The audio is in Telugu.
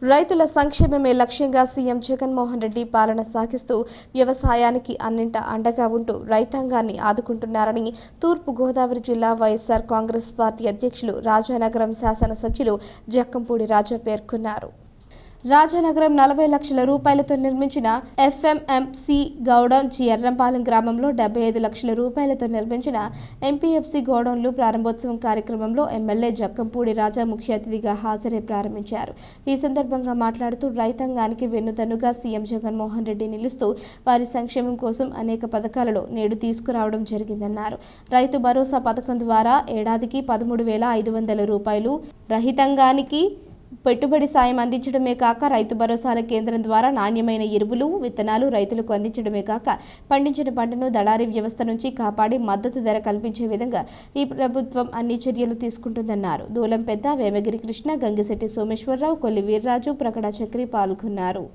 రైతుల సంక్షేమమే లక్ష్యంగా సీఎం జగన్మోహన్ రెడ్డి పాలన సాగిస్తూ వ్యవసాయానికి అన్నింట అండగా ఉంటూ రైతాంగాన్ని ఆదుకుంటున్నారని తూర్పు గోదావరి జిల్లా వైఎస్ఆర్ కాంగ్రెస్ పార్టీ అధ్యక్షులు రాజానగరం శాసనసభ్యులు జక్కంపూడి రాజా పేర్కొన్నారు. రాజానగరం 40 లక్షల రూపాయలతో నిర్మించిన ఎఫ్ఎంఎంసి గౌడౌన్ ఎర్రంపాలెం గ్రామంలో 75 లక్షల రూపాయలతో నిర్మించిన ఎంపీఎఫ్సి గౌడౌన్లు ప్రారంభోత్సవం కార్యక్రమంలో ఎమ్మెల్యే జక్కంపూడి రాజా ముఖ్య అతిథిగా హాజరై ప్రారంభించారు. ఈ సందర్భంగా మాట్లాడుతూ రైతాంగానికి వెన్నుదన్నుగా సీఎం జగన్మోహన్ రెడ్డి నిలుస్తూ వారి సంక్షేమం కోసం అనేక పథకాలలో నేడు తీసుకురావడం జరిగిందన్నారు. రైతు భరోసా పథకం ద్వారా ఏడాదికి 13,500 రూపాయలు, రైతాంగానికి పెట్టుబడి సాయం అందించడమే కాక రైతు భరోసాల కేంద్రం ద్వారా నాణ్యమైన ఎరువులు, విత్తనాలు రైతులకు అందించడమే కాక పండించిన పంటను దళారీ వ్యవస్థ నుంచి కాపాడి మద్దతు ధర కల్పించే విధంగా ఈ ప్రభుత్వం అన్ని చర్యలు తీసుకుంటుందన్నారు. దూలం పెద్ద, వేమగిరి కృష్ణ, గంగిశెట్టి సోమేశ్వరరావు, కొల్లి వీర్రాజు, ప్రకట చక్రి పాల్గొన్నారు.